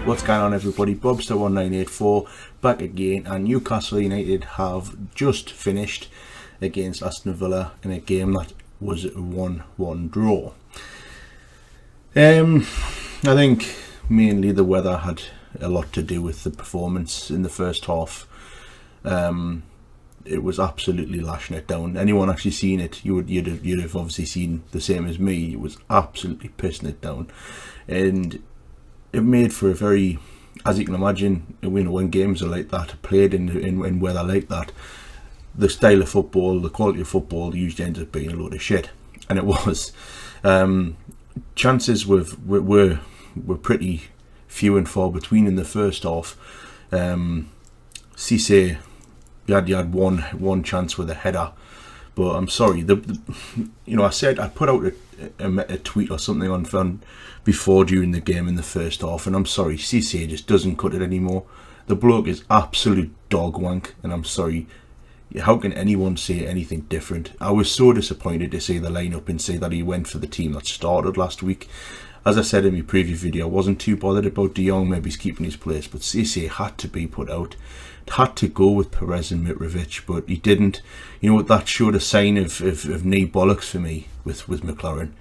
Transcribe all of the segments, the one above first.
What's going on, everybody? Bobster1984 back again, and Newcastle United have just finished against Aston Villa in a game that was a 1-1 draw. I think mainly the weather had a lot to do with the performance in the first half. It was absolutely lashing it down. Anyone actually seen it, you'd have obviously seen the same as me. It was absolutely pissing it down, and it made for a very, as you can imagine, when games are like that, played in weather like that, the style of football, the quality of football usually ends up being a load of shit, and it was. Chances were pretty few and far between in the first half. Cisse, you had one chance with a header, but I'm sorry. I put out a tweet or something on before during the game in the first half, and I'm sorry, Cisse just doesn't cut it anymore. The bloke is absolute dog wank, and I'm sorry. How can anyone say anything different? I was so disappointed to see the lineup and say that he went for the team that started last week. As I said in my preview video, I wasn't too bothered about De Jong maybe keeping his place, but Cisse had to be put out. Had to go with Perez and Mitrovic, but he didn't. You know, that showed a sign of knee bollocks for me with McLaren.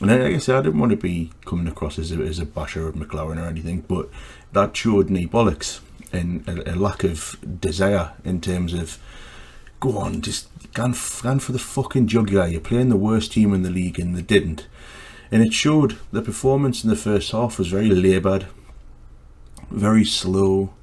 And like I said, I didn't want to be coming across as a basher of McLaren or anything, but that showed knee bollocks and a lack of desire in terms of, go on, just gan for the fucking jugular. You're playing the worst team in the league, and they didn't. And it showed. The performance in the first half was very laboured, very slow.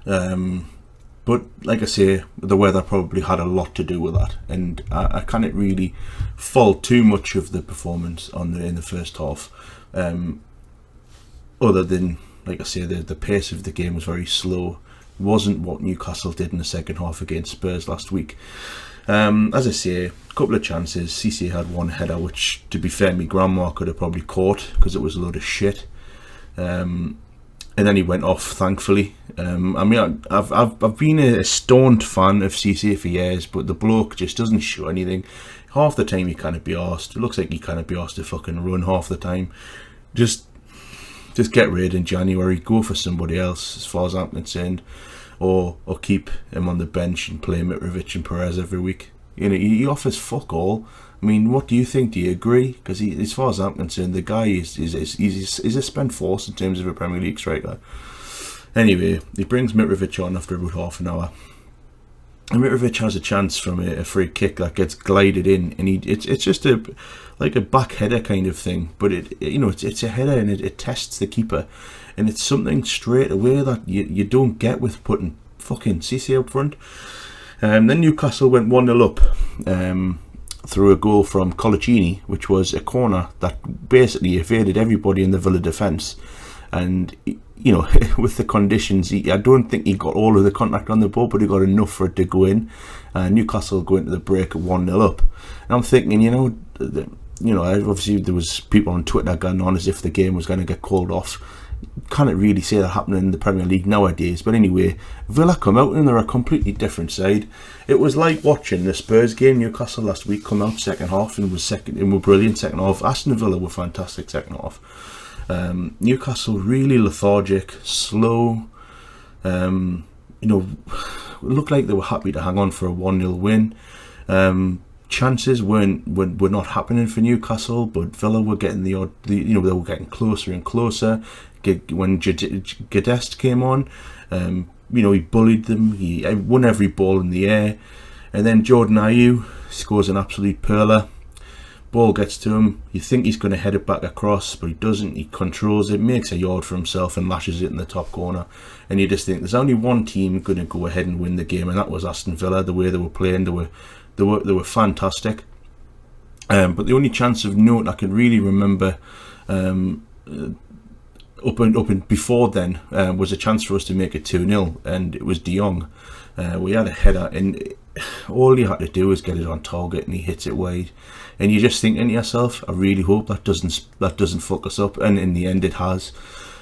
But like I say, the weather probably had a lot to do with that, and I can't really fault too much of the performance in the first half, other than, like I say, the pace of the game was very slow. It wasn't what Newcastle did in the second half against Spurs last week. As I say, a couple of chances. Cisse had one header, which, to be fair, my grandma could have probably caught because it was a load of shit. And then he went off, thankfully. I've been a staunch fan of Cisse for years, but the bloke just doesn't show anything. Half the time he can't be arsed. It looks like he can't be arsed to fucking run half the time. Just get rid in January. Go for somebody else, as far as I'm concerned, or keep him on the bench and play Mitrovic and Perez every week. You know, he offers fuck all. I mean, what do you think? Do you agree? Because as far as I'm concerned, the guy is a spent force in terms of a Premier League striker. Anyway, he brings Mitrovic on after about half an hour, and Mitrovic has a chance from a free kick that gets glided in, and it's just like a back header kind of thing, but it's a header, and it tests the keeper, and it's something straight away that you don't get with putting fucking Cisse up front. Then Newcastle went 1-0 up through a goal from Coloccini, which was a corner that basically evaded everybody in the Villa defence. And, you know, with the conditions, I don't think he got all of the contact on the ball, but he got enough for it to go in. Newcastle go into the break at 1-0 up. And I'm thinking, obviously there was people on Twitter going on as if the game was going to get called off. Can't really say that happening in the Premier League nowadays, but anyway, Villa come out and they're a completely different side. It was like watching the Spurs game. Newcastle last week come out second half and were brilliant second half. Aston Villa were fantastic second half. Newcastle really lethargic, slow. Looked like they were happy to hang on for a 1-0 win. Chances were not happening for Newcastle, but Villa were getting they were getting closer and closer. When Gadest came on, he bullied them. He won every ball in the air, and then Jordan Ayew scores an absolute perler. Ball gets to him. You think he's going to head it back across, but he doesn't. He controls it, makes a yard for himself, and lashes it in the top corner. And you just think there's only one team going to go ahead and win the game, and that was Aston Villa. The way they were playing, they were fantastic. But the only chance of note I can really remember up and before then was a chance for us to make it 2-0, and it was De Jong. We had a header, and all you had to do was get it on target, and he hits it wide. And you're just thinking to yourself, I really hope that doesn't fuck us up, and in the end it has.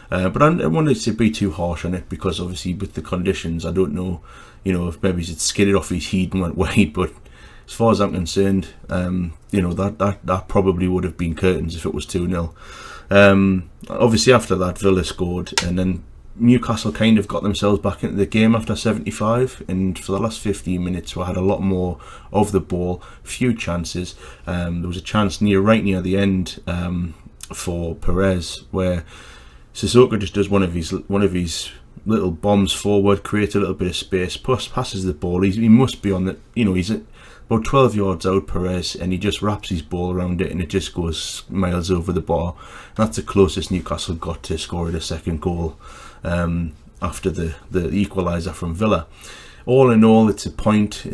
But I don't want it to be too harsh on it, because obviously with the conditions, I don't know, if maybe it skidded off his heat and went wide, but as far as I'm concerned, that probably would have been curtains if it was 2-0. Obviously after that Villa scored, and then Newcastle kind of got themselves back into the game after 75, and for the last 15 minutes we had a lot more of the ball, few chances. There was a chance right near the end for Perez, where Sissoko just does one of his little bombs forward, creates a little bit of space, passes the ball. He must be on the, he's about 12 yards out, Perez, and he just wraps his ball around it, and it just goes miles over the bar. That's the closest Newcastle got to scoring a second goal after the equaliser from Villa. All in all, it's a point. We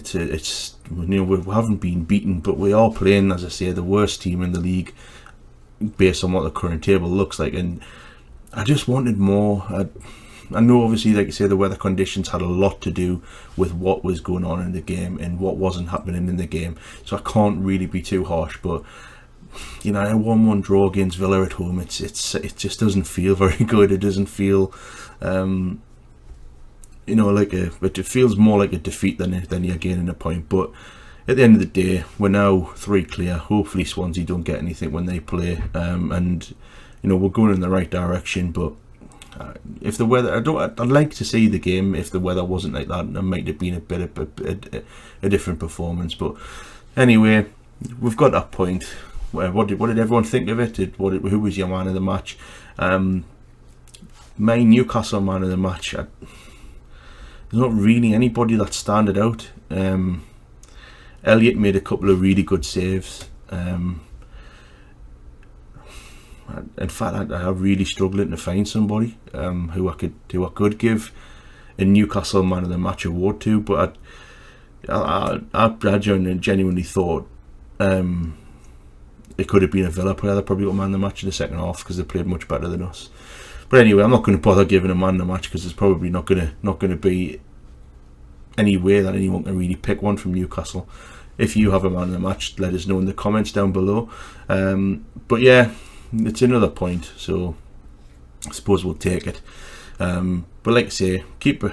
haven't been beaten, but we are playing, as I say, the worst team in the league based on what the current table looks like, and I just wanted more. I know, obviously, like I say, the weather conditions had a lot to do with what was going on in the game and what wasn't happening in the game, so I can't really be too harsh. But a 1-1 draw against Villa at home, it just doesn't feel very good. It doesn't feel, it feels more like a defeat than you're gaining a point. But at the end of the day, we're now 3 clear. Hopefully Swansea don't get anything when they play, and we're going in the right direction. But if the weather, I'd like to see the game if the weather wasn't like that. It might have been a bit of a different performance. But anyway, we've got that point. What did everyone think of it? Who was your man of the match? My Newcastle man of the match, there's not really anybody that stood out. Elliott made a couple of really good saves. In fact, I'm really struggling to find somebody who I could give a Newcastle man of the match award to. But I genuinely thought it could have been a Villa player that probably got man of the match in the second half, because they played much better than us. But anyway, I'm not going to bother giving a man of the match, because there's probably not going to be any way that anyone can really pick one from Newcastle. If you have a man of the match, let us know in the comments down below. But yeah, it's another point, so I suppose we'll take it. But like I say, keep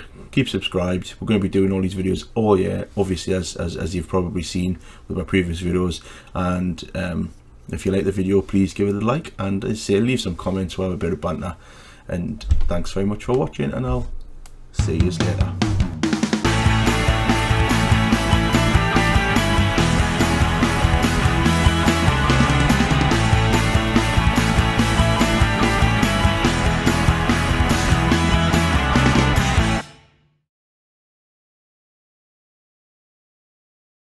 subscribed. We're going to be doing all these videos all year, obviously, as you've probably seen with my previous videos. And if you like the video, please give it a like, and as I say, leave some comments. We'll have a bit of banter. And thanks very much for watching, and I'll see you later.